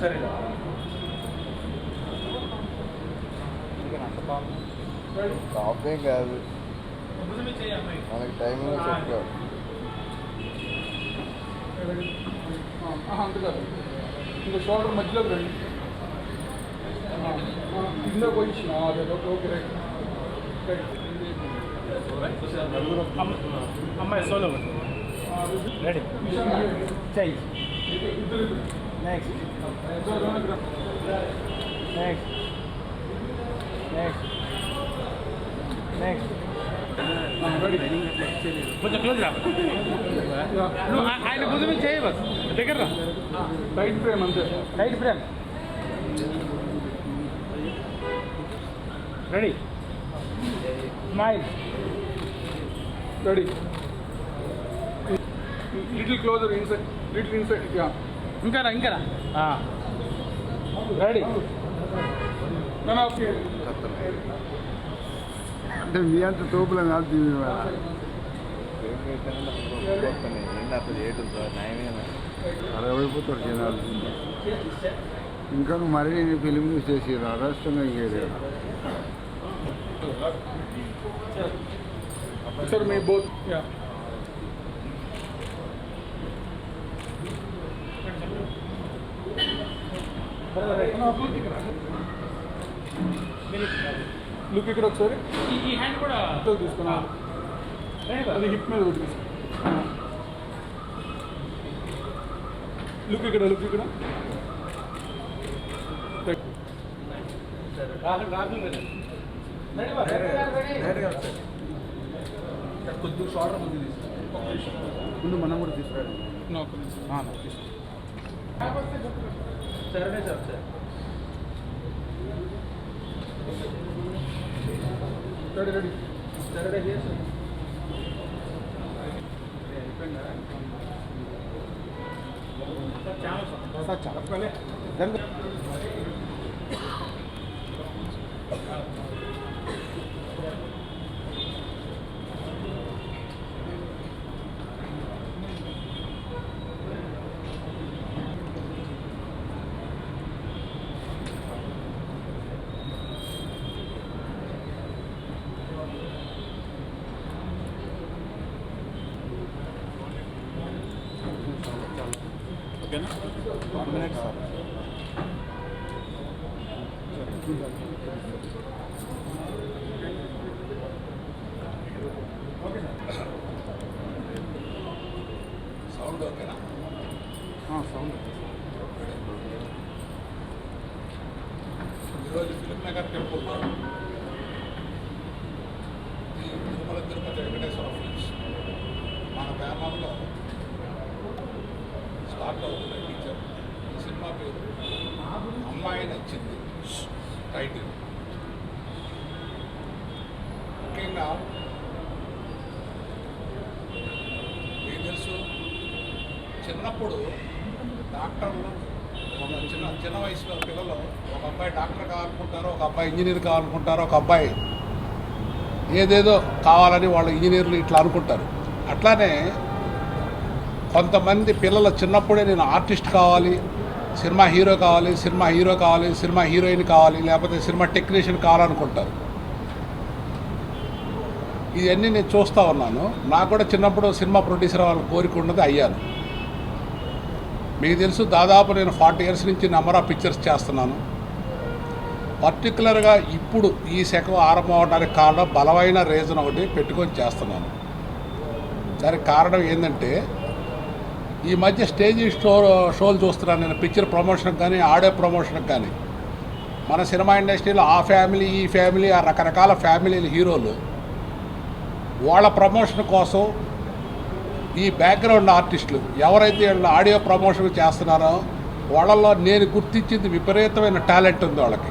సరే కాఫే కాదు మనకి టైమింగ్ చెప్పారు అంత కాదు ఇంకా షోల్డర్ మధ్యలోకి రండి ఇందులో పొజిషన్ అదే ఓకే రైట్ అమ్మాయి సోలో రెడీ చెయ్యి నెక్స్ట్ నెక్స్ట్ నెక్స్ట్ నెక్స్ట్ కొంచెం క్లోజ్ రా ఆయన భుజం మీద చేయి బస్ దగ్గర రా లైట్ ఫ్రేమ్ అంతే light frame ready smile ready little closer inside little inside yeah ఇంకారా ఇంకారా రెడీ అంటే మీ అంత తోపులో కాదు దీని అరవైపోతారు జనాలు ఇంకా మరీ ఫిలిం చేసారు అరాష్ట్రంగా చేయలేదు సార్ మీ బోత్ యా లుక్ ఇక్కడ ఒకసారి ఈ హ్యాండ్ కూడా తీసుకున్నా అది హిప్ మీద కొట్టి లుక్ ఇక్కడ కొద్దిగా షార్ట్ ముందు ముందు మనం కూడా తీసుకురాడు సరే sir ready ready ready sir ఓకేనా 1 minute సార్ సౌండ్ ఓకేనా సౌండ్ ఈరోజు film Nagar temple Tirumala Tirupati Venkateswara films మన బ్యానర్లో స్టార్ట్ అవుతున్న టీచర్ సినిమా పేరు అమ్మాయి నచ్చింది టైటిల్ ముఖ్యంగా మీకు తెలుసు చిన్నప్పుడు డాక్టర్లు చిన్న వయసులో పిల్లలు ఒక అబ్బాయి డాక్టర్ కావాలనుకుంటారు, ఒక అబ్బాయి ఇంజనీర్ కావాలనుకుంటారు, ఒక అబ్బాయి ఏదేదో కావాలని వాళ్ళు ఇంజనీర్లు ఇట్లా అనుకుంటారు. అట్లానే కొంతమంది పిల్లలు చిన్నప్పుడే నేను ఆర్టిస్ట్ కావాలి, సినిమా హీరో కావాలి, సినిమా హీరోయిన్ కావాలి, లేకపోతే సినిమా టెక్నీషియన్ కావాలనుకుంటారు. ఇవన్నీ నేను చూస్తూ ఉన్నాను. నాకు కూడా చిన్నప్పుడు సినిమా ప్రొడ్యూసర్ వాళ్ళ కోరిక ఉన్నది, అయ్యాను. మీకు తెలుసు దాదాపు నేను 40 years నుంచి నెంబర్ ఆఫ్ పిక్చర్స్ చేస్తున్నాను. పర్టికులర్గా ఇప్పుడు ఈ శకం ఆరంభం అవడానికి కారణం బలమైన రీజన్ ఒకటి పెట్టుకొని చేస్తున్నాను. దానికి కారణం ఏంటంటే ఈ మధ్య స్టేజ్ షోలు చూస్తున్నాను నేను. పిక్చర్ ప్రమోషన్కి కానీ ఆడియో ప్రమోషన్కి కానీ మన సినిమా ఇండస్ట్రీలో ఆ ఫ్యామిలీ ఈ ఫ్యామిలీ ఆ రకరకాల ఫ్యామిలీలు హీరోలు వాళ్ళ ప్రమోషన్ కోసం ఈ బ్యాక్గ్రౌండ్ ఆర్టిస్టులు ఎవరైతే వీళ్ళు ఆడియో ప్రమోషన్ చేస్తున్నారో వాళ్ళలో నేను గుర్తించింది విపరీతమైన టాలెంట్ ఉంది వాళ్ళకి.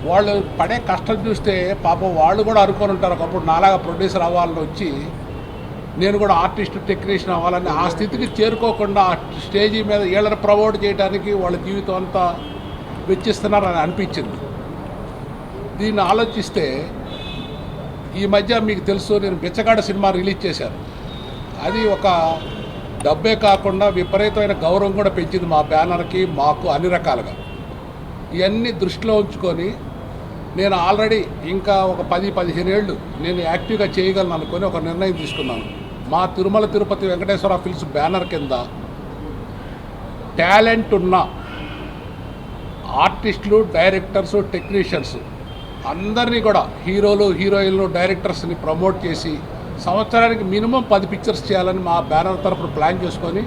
వాళ్ళు పడే కష్టం చూస్తే పాపం వాళ్ళు కూడా అనుకొని ఉంటారు ఒకప్పుడు నాలాగా ప్రొడ్యూసర్ అవ్వాలని వచ్చి నేను కూడా ఆర్టిస్ట్ టెక్నీషియన్ అవ్వాలని ఆ స్థితికి చేరుకోకుండా ఆ స్టేజీ మీద వీళ్ళని ప్రమోట్ చేయడానికి వాళ్ళ జీవితం అంతా వెచ్చిస్తున్నారని అనిపించింది. దీన్ని ఆలోచిస్తే ఈ మధ్య మీకు తెలుసు నేను బిచ్చగాడ సినిమా రిలీజ్ చేశాను. అది ఒక డబ్బే కాకుండా విపరీతమైన గౌరవం కూడా పెంచింది మా బ్యానర్కి, మాకు అన్ని రకాలుగా. ఇవన్నీ దృష్టిలో ఉంచుకొని నేను ఆల్రెడీ ఇంకా ఒక 10-15 ఏళ్ళు నేను యాక్టివ్గా చేయగలను అనుకొని ఒక నిర్ణయం తీసుకున్నాను. మా తిరుమల తిరుపతి వెంకటేశ్వర ఫిల్మ్స్ బ్యానర్ కింద టాలెంట్ ఉన్న ఆర్టిస్టులు, డైరెక్టర్సు, టెక్నీషియన్స్ అందరినీ కూడా హీరోలు, హీరోయిన్లు, డైరెక్టర్స్ని ప్రమోట్ చేసి సంవత్సరానికి మినిమం 10 పిక్చర్స్ చేయాలని మా బ్యానర్ తరఫున ప్లాన్ చేసుకొని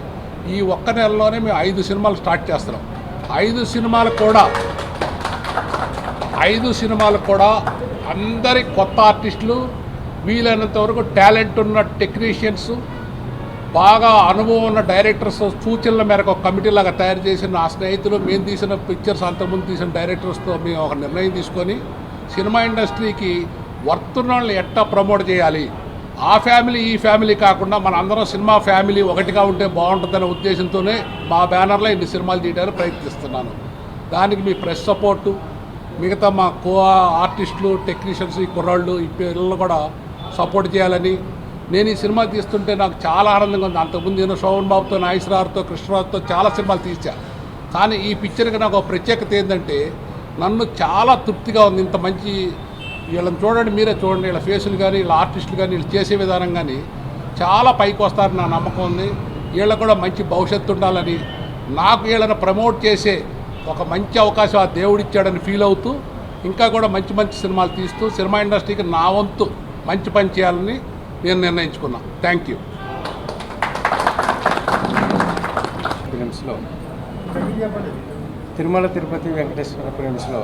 ఈ ఒక్క నెలలోనే మేము 5 సినిమాలు స్టార్ట్ చేస్తున్నాం. 5 సినిమాలు కూడా అందరి కొత్త ఆర్టిస్టులు, వీలైనంత వరకు టాలెంట్ ఉన్న టెక్నీషియన్స్, బాగా అనుభవం ఉన్న డైరెక్టర్స్ సూచనల మేరకు ఒక కమిటీలాగా తయారు చేసిన నా స్నేహితులు, మేము తీసిన పిక్చర్స్ అంతకుముందు తీసిన డైరెక్టర్స్తో మేము ఒక నిర్ణయం తీసుకొని సినిమా ఇండస్ట్రీకి వర్తున్న వాళ్ళని ఎట్టా ప్రమోట్ చేయాలి, ఆ ఫ్యామిలీ ఈ ఫ్యామిలీ కాకుండా మన అందరం సినిమా ఫ్యామిలీ ఒకటిగా ఉంటే బాగుంటుందనే ఉద్దేశంతోనే మా బ్యానర్లో ఇన్ని సినిమాలు తీయడానికి ప్రయత్నిస్తున్నాను. దానికి మీ ప్రెస్ సపోర్టు, మిగతా మా కో ఆర్టిస్టులు, టెక్నీషియన్స్, ఈ కుర్రాళ్ళు, ఈ పిల్లలు కూడా సపోర్ట్ చేయాలని. నేను ఈ సినిమా తీస్తుంటే నాకు చాలా ఆనందంగా ఉంది. అంతకుముందు నేను శోభన్ బాబుతో, నాగేశ్వరరావుతో, కృష్ణరాజుతో చాలా సినిమాలు తీశాను. కానీ ఈ పిక్చర్కి నాకు ఒక ప్రత్యేకత ఏంటంటే నన్ను చాలా తృప్తిగా ఉంది. ఇంత మంచి వీళ్ళని చూడండి, మీరే చూడండి, వీళ్ళ ఫేసులు కానీ, వీళ్ళ ఆర్టిస్టులు కానీ, వీళ్ళు చేసే విధానం కానీ చాలా పైకి వస్తారని నా నమ్మకం ఉంది. వీళ్ళకు కూడా మంచి భవిష్యత్తు ఉండాలని, నాకు వీళ్ళని ప్రమోట్ చేసే ఒక మంచి అవకాశం ఆ దేవుడిచ్చాడని ఫీల్ అవుతూ ఇంకా కూడా మంచి మంచి సినిమాలు తీస్తూ సినిమా ఇండస్ట్రీకి నా వంతు మంచి పని చేయాలని నేను నిర్ణయించుకున్నా. Thank you. ఫిలిమ్స్లో తిరుమల తిరుపతి వెంకటేశ్వర ఫిలిమ్స్లో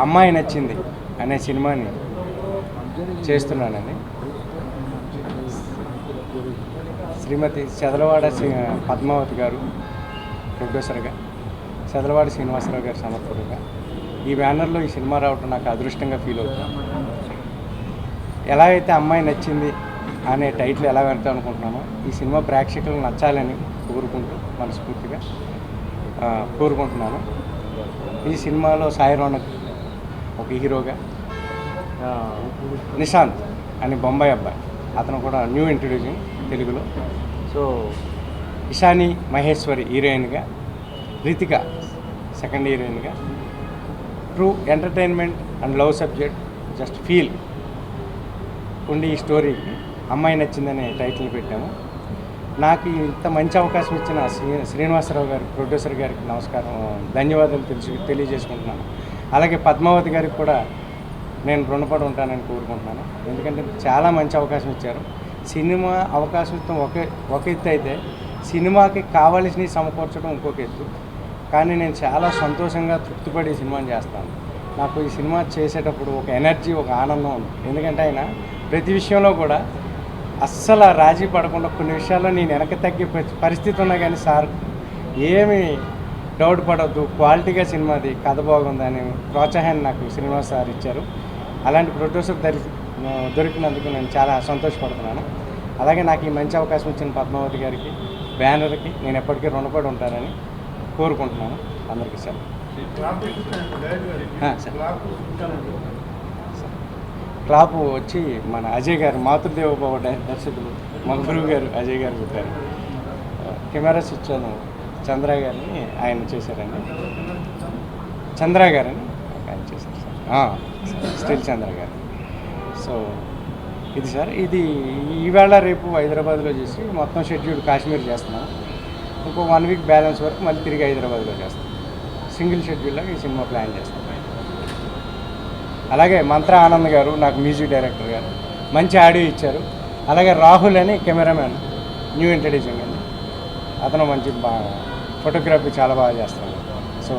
అమ్మాయి నచ్చింది అనే సినిమాని చేస్తున్నానని శ్రీమతి చదలవాడ పద్మావతి గారు ప్రొడ్యూసర్గా, చదలవాడ శ్రీనివాసరావు గారు సమర్థుడుగా ఈ బ్యానర్లో ఈ సినిమా రావటం నాకు అదృష్టంగా ఫీల్ అవుతుంది. ఎలా అయితే అమ్మాయి నచ్చింది అనే టైటిల్ ఎలా పెడతాం అనుకుంటున్నామో ఈ సినిమా ప్రేక్షకులకు నచ్చాలని కోరుకుంటూ మనస్ఫూర్తిగా కోరుకుంటున్నాను. ఈ సినిమాలో సాయి రోనక్ ఒక హీరోగా, నిశాంత్ అని బొంబాయి అబ్బాయి, అతను కూడా న్యూ ఇంట్రడ్యూసింగ్ తెలుగులో. సో ఇషాని మహేశ్వరి హీరోయిన్గా, రితిక సెకండ్ హీరోయిన్గా. True entertainment and love subject, just feel ఉండి ఈ స్టోరీకి అమ్మాయి నచ్చిందనే టైటిల్ పెట్టాము. నాకు ఇంత మంచి అవకాశం ఇచ్చిన శ్రీనివాసరావు గారి ప్రొడ్యూసర్ గారికి నమస్కారం, ధన్యవాదాలు తెలియజేసుకుంటున్నాను. అలాగే పద్మావతి గారికి కూడా నేను రుణపడి ఉంటానని కోరుకుంటున్నాను. ఎందుకంటే చాలా మంచి అవకాశం ఇచ్చారు. సినిమా అవకాశం ఇస్తాం ఒక ఎత్తు అయితే సినిమాకి కావలసినవి సమకూర్చడం ఇంకొక ఎత్తు. కానీ నేను చాలా సంతోషంగా తృప్తిపడి ఈ సినిమాని చేస్తాను. నాకు ఈ సినిమా చేసేటప్పుడు ఒక ఎనర్జీ, ఒక ఆనందం ఉంది. ఎందుకంటే ఆయన ప్రతి విషయంలో కూడా అస్సలు రాజీ పడకుండా కొన్ని విషయాల్లో నేను వెనక్కి తగ్గే పరిస్థితి ఉన్నా కానీ సార్ ఏమి డౌట్ పడవద్దు, క్వాలిటీగా సినిమాది, కథ బాగుందని ప్రోత్సాహాన్ని నాకు శ్రీనివాస్ సార్ ఇచ్చారు. అలాంటి ప్రొడ్యూసర్ దొరికినందుకు నేను చాలా సంతోషపడుతున్నాను. అలాగే నాకు ఈ మంచి అవకాశం ఇచ్చిన పద్మావతి గారికి, బ్యానర్కి నేను ఎప్పటికీ రుణపడి ఉంటానని కోరుకుంటున్నాను. అందరికీ సార్. క్లాప్ వచ్చి మన అజయ్ గారు, మాతృదేవోభవ దర్శకులు మన గురువు గారు అజయ్ గారు చెప్పారు. కెమెరాస్ ఇచ్చాను చంద్ర గారిని, ఆయన చేశారండి. చంద్ర గారని ఆయన చేశారు సార్, స్టిల్ చంద్ర గారు. సో ఇది సార్, ఇది ఈవేళ రేపు హైదరాబాద్లో చేసి మొత్తం షెడ్యూల్ కాశ్మీర్ చేస్తున్నాను. ఇంకో 1 వీక్ బ్యాలెన్స్ వరకు మళ్ళీ తిరిగి హైదరాబాద్లో చేస్తాను. సింగిల్ షెడ్యూల్లో ఈ సినిమా ప్లాన్ చేస్తాను. అలాగే మంత్ర ఆనంద్ గారు నాకు మ్యూజిక్ డైరెక్టర్ గారు మంచి ఆడియో ఇచ్చారు. అలాగే రాహుల్ అని కెమెరామ్యాన్, న్యూ ఇంట్రడ్యూసింగ్ అండి, అతను మంచి ఫోటోగ్రఫీ చాలా బాగా చేస్తాడు. సో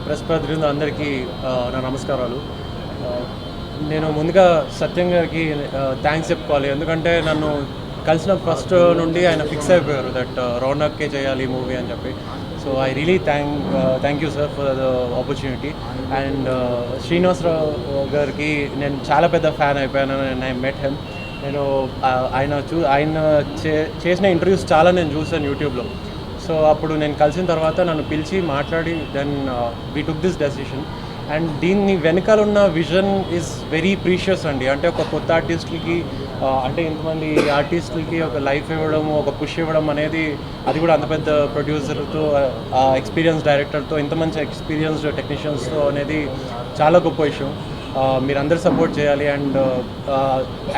ప్రెస్ ప్రతినిధులు అందరికీ నా నమస్కారాలు. నేను ముందుగా సత్యం గారికి థ్యాంక్స్ చెప్పుకోవాలి. ఎందుకంటే నన్ను కలిసిన ఫస్ట్ నుండి ఆయన ఫిక్స్ అయిపోయారు దట్ రౌనక్కే చేయాలి ఈ మూవీ అని చెప్పి. So I really thank you sir for the opportunity. And Srinivasarao గారికి నేను చాలా పెద్ద ఫ్యాన్ అయిపోయాను. And I met him. నేను ఆయన చేసిన ఇంటర్వ్యూస్ చాలా నేను చూసాను యూట్యూబ్లో. సో అప్పుడు నేను కలిసిన తర్వాత నన్ను పిలిచి మాట్లాడి then we took this decision. And దీన్ని వెనకాల ఉన్న విజన్ ఈజ్ వెరీ ప్రీషియస్ అండి. అంటే ఒక కొత్త ఆర్టిస్టులకి అంటే ఇంతమంది ఆర్టిస్టులకి ఒక లైఫ్ ఇవ్వడం, ఒక పుష్ ఇవ్వడం అనేది, అది కూడా అంత పెద్ద ప్రొడ్యూసర్తో, ఎక్స్పీరియన్స్ డైరెక్టర్తో, ఇంత మంచి ఎక్స్పీరియన్స్డ్ టెక్నీషియన్స్తో అనేది చాలా గొప్ప విషయం. మీరందరూ సపోర్ట్ చేయాలి. And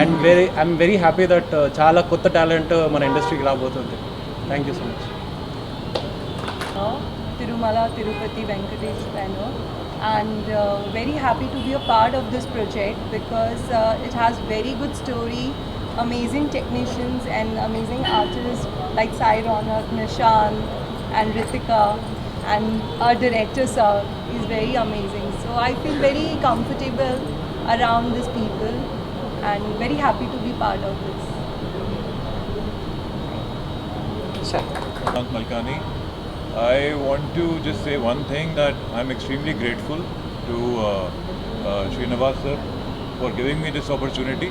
I'm very happy that చాలా కొత్త టాలెంట్ మన ఇండస్ట్రీకి రాబోతుంది. Thank you so much. Tirumala Tirupati Venkatesh banner, and very happy to be a part of this project because it has very good story, amazing technicians and amazing artists like Sai Ronak, Nishan and Ritika, and our director sir is very amazing. So I feel very comfortable around these people and very happy to be part of this. Malkani. I want to just say one thing, that I'm extremely grateful to Srinivas sir for giving me this opportunity.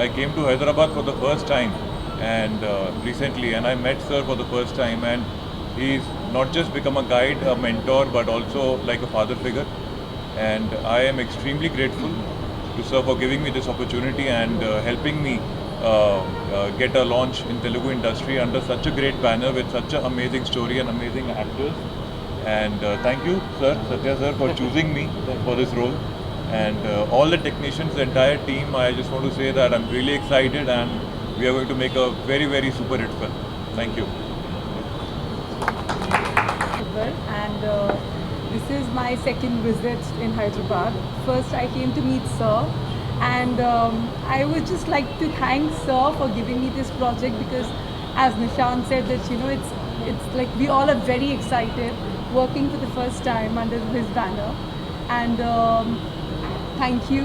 I came to Hyderabad for the first time and recently, and I met sir for the first time, and he's not just become a guide, a mentor, but also like a father figure. And I am extremely grateful to sir for giving me this opportunity and helping me get a launch in Telugu industry under such a great banner with such an amazing story and amazing actors. And thank you sir, Satya sir, for choosing me for this role. And all the technicians, the entire team, I just want to say that I'm really excited and we are going to make a very, very super hit film. Thank you. And this is my second visit in Hyderabad. First I came to meet sir, and I would just like to thank sir for giving me this project, because as Nishan said that it's like we all are very excited working for the first time under his banner. And thank you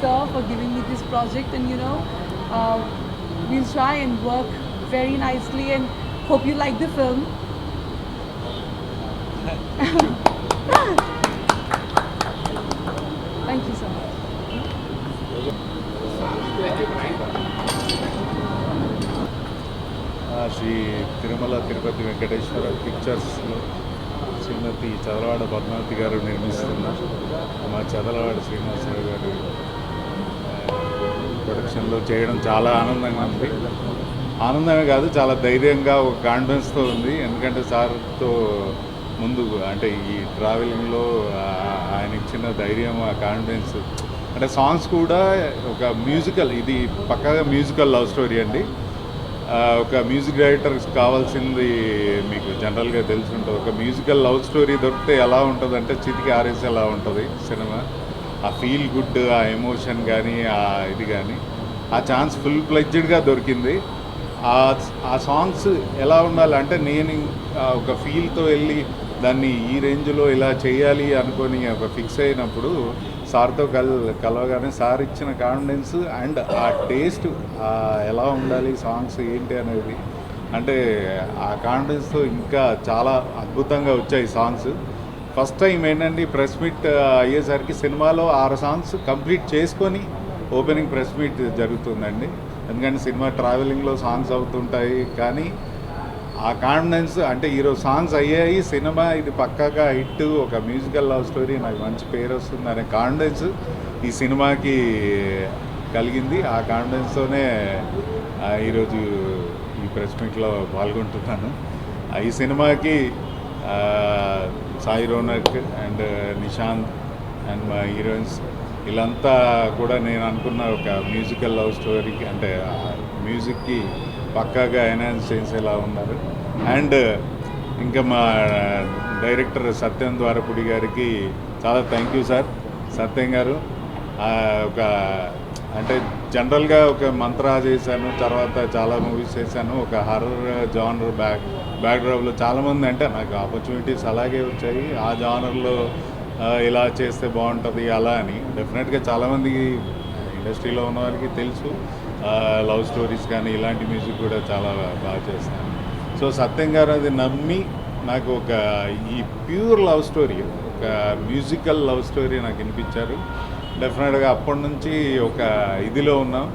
sir for giving me this project, and we'll try and work very nicely and hope you like the film. Thank you so much. Sri Tirumala Tirupati Venkateswara పిక్చర్స్లో శ్రీమతి చదలవాడ పద్మావతి గారు నిర్మిస్తున్న మా చదలవాడ శ్రీనివాసరావు గారు ప్రొడక్షన్లో చేయడం చాలా ఆనందంగా ఉంది. ఆనందమే కాదు, చాలా ధైర్యంగా, ఒక కాన్ఫిడెన్స్తో ఉంది. ఎందుకంటే సార్తో ముందు అంటే ఈ ట్రావెలింగ్లో ఆయన ఇచ్చిన ధైర్యం, ఆ కాన్ఫిడెన్స్. అంటే సాంగ్స్ కూడా ఒక మ్యూజికల్, ఇది పక్కాగా మ్యూజికల్ లవ్ స్టోరీ అండి. ఒక మ్యూజిక్ డైరెక్టర్కి కావాల్సింది మీకు జనరల్గా తెలుసుంటుంది. ఒక మ్యూజికల్ లవ్ స్టోరీ దొరికితే ఎలా ఉంటుంది అంటే చితికి ఆరేసి ఎలా ఉంటుంది సినిమా. ఆ ఫీల్ గుడ్, ఆ ఎమోషన్ కానీ, ఆ ఇది కానీ, ఆ ఛాన్స్ ఫుల్ ఫ్లెడ్జ్డ్గా దొరికింది. ఆ సాంగ్స్ ఎలా ఉండాలి అంటే, నేను ఒక ఫీల్తో వెళ్ళి దాన్ని ఈ రేంజ్లో ఇలా చేయాలి అనుకొని ఒక ఫిక్స్ అయినప్పుడు సార్తో కలవగానే సార్ ఇచ్చిన కాన్ఫిడెన్స్ అండ్ ఆ టేస్ట్ ఎలా ఉండాలి సాంగ్స్ ఏంటి అనేది, అంటే ఆ కాన్ఫిడెన్స్తో ఇంకా చాలా అద్భుతంగా వచ్చాయి సాంగ్స్. ఫస్ట్ టైం ఏంటంటే ప్రెస్ మీట్ అయ్యేసరికి సినిమాలో 6 సాంగ్స్ కంప్లీట్ చేసుకొని ఓపెనింగ్ ప్రెస్ మీట్ జరుగుతుందండి. ఎందుకంటే సినిమా ట్రావెలింగ్లో సాంగ్స్ అవుతుంటాయి, కానీ ఆ కాన్ఫిడెన్స్ అంటే ఈరోజు సాంగ్స్ అయ్యాయి, సినిమా ఇది పక్కాగా హిట్, ఒక మ్యూజికల్ లవ్ స్టోరీ, నాకు మంచి పేరు వస్తుంది అనే కాన్ఫిడెన్స్ ఈ సినిమాకి కలిగింది. ఆ కాన్ఫిడెన్స్తోనే ఈరోజు ఈ ప్రెస్ మీట్లో పాల్గొంటున్నాను. ఈ సినిమాకి సాయి రోనక్ అండ్ నిశాంత్ అండ్ మా హీరోయిన్స్ వీళ్ళంతా కూడా నేను అనుకున్న ఒక మ్యూజికల్ లవ్ స్టోరీకి, అంటే మ్యూజిక్కి పక్కాగా ఎన్హాన్స్ చేసేలా ఉన్నారు. అండ్ ఇంకా మా డైరెక్టర్ సత్యం ద్వారపుడి గారికి చాలా థ్యాంక్ యూ సార్. సత్యం గారు ఒక అంటే జనరల్గా ఒక మంత్రా చేశాను, తర్వాత చాలా మూవీస్ చేశాను. ఒక హర్రర్ జానర్ బ్యాక్డ్రాప్లో చాలామంది అంటే నాకు ఆపర్చునిటీస్ అలాగే వచ్చాయి. ఆ జానర్లో ఇలా చేస్తే బాగుంటుంది అలా అని. డెఫినెట్గా చాలామందికి ఇండస్ట్రీలో ఉన్న వాళ్ళకి తెలుసు, లవ్ స్టోరీస్ కానీ ఇలాంటి మ్యూజిక్ కూడా చాలా బాగా చేస్తాను. సో సత్యం గారు అది నమ్మి నాకు ఒక ఈ ప్యూర్ లవ్ స్టోరీ, ఒక మ్యూజికల్ లవ్ స్టోరీ నాకు వినిపించారు. డెఫినెట్గా అప్పటి నుంచి ఒక ఇదిలో ఉన్నాం,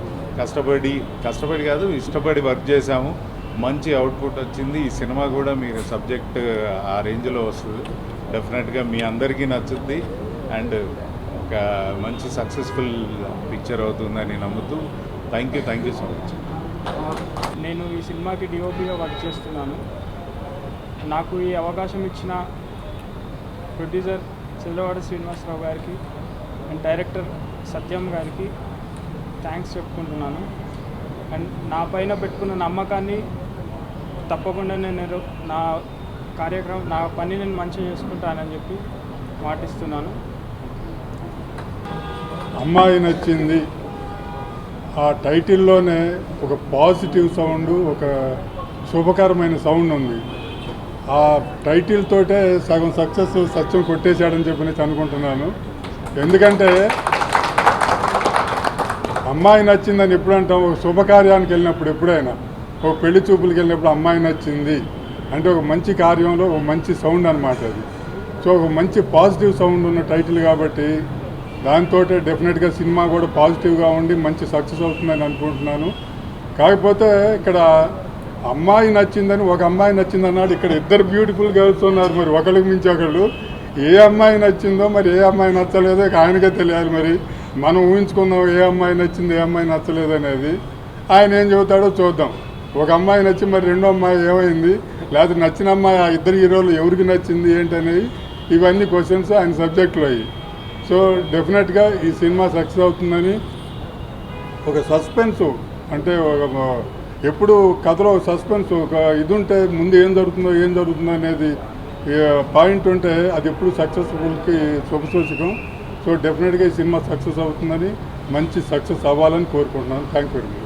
కష్టపడి కాదు ఇష్టపడి వర్క్ చేశాము, మంచి అవుట్పుట్ వచ్చింది. ఈ సినిమా కూడా మీకు సబ్జెక్ట్ ఆ రేంజ్లో వస్తుంది, డెఫినెట్గా మీ అందరికీ నచ్చుద్ది అండ్ ఒక మంచి సక్సెస్ఫుల్ పిక్చర్ అవుతుందని నమ్ముతూ థ్యాంక్ యూ సో మచ్. నేను ఈ సినిమాకి డిఓపిగా వర్క్ చేస్తున్నాను. నాకు ఈ అవకాశం ఇచ్చిన ప్రొడ్యూసర్ చంద్రవాడ శ్రీనివాసరావు గారికి అండ్ డైరెక్టర్ సత్యం గారికి థ్యాంక్స్ చెప్పుకుంటున్నాను. అండ్ నా పైన పెట్టుకున్న నమ్మకాన్ని తప్పకుండా నేను నా పని నేను మంచిగా చేసుకుంటానని చెప్పి మాటిస్తున్నాను. అమ్మాయి నచ్చింది ఆ టైటిల్లోనే ఒక పాజిటివ్ సౌండ్, ఒక శుభకరమైన సౌండ్ ఉంది. ఆ టైటిల్ తోటే సగం సక్సెస్ సత్యం కొట్టేశాడని చెప్పి అనుకుంటున్నాను. ఎందుకంటే అమ్మాయి నచ్చిందని ఎప్పుడు అంటాం, ఒక శుభకార్యానికి వెళ్ళినప్పుడు, ఎప్పుడైనా ఒక పెళ్లి చూపులకు వెళ్ళినప్పుడు అమ్మాయి నచ్చింది అంటే ఒక మంచి కార్యంలో ఒక మంచి సౌండ్ అనమాట అది. సో ఒక మంచి పాజిటివ్ సౌండ్ ఉన్న టైటిల్ కాబట్టి దాంతో డెఫినెట్గా సినిమా కూడా పాజిటివ్గా ఉండి మంచి సక్సెస్ అవుతుందని అనుకుంటున్నాను. కాకపోతే ఇక్కడ అమ్మాయి నచ్చిందని ఒక అమ్మాయి నచ్చిందన్నాడు, ఇక్కడ ఇద్దరు బ్యూటిఫుల్ గర్ల్స్ ఉన్నారు. మరి ఒకళ్ళకి మించి ఒకళ్ళు ఏ అమ్మాయి నచ్చిందో మరి ఏ అమ్మాయి నచ్చలేదో ఆయనకే తెలియాలి. మరి మనం ఊహించుకుందాం ఏ అమ్మాయి నచ్చింది ఏ అమ్మాయి నచ్చలేదు అనేది. ఆయన ఏం చెబుతాడో చూద్దాం. ఒక అమ్మాయి నచ్చి మరి రెండో అమ్మాయి ఏమైంది, లేకపోతే నచ్చిన అమ్మాయి ఆ ఇద్దరు హీరోలు ఎవరికి నచ్చింది ఏంటనేవి ఇవన్నీ క్వశ్చన్స్ ఆయన సబ్జెక్టులో అయ్యి. సో డెఫినెట్గా ఈ సినిమా సక్సెస్ అవుతుందని ఒక సస్పెన్స్ అంటే ఎప్పుడు కథలో సస్పెన్స్ ఒక ఇది ఉంటే ముందు ఏం జరుగుతుందో అనేది పాయింట్ ఉంటే అది ఎప్పుడు సక్సెస్ఫుల్కి శుభసూచకం. సో డెఫినెట్గా ఈ సినిమా సక్సెస్ అవుతుందని, మంచి సక్సెస్ అవ్వాలని కోరుకుంటున్నాను. Thank you very much.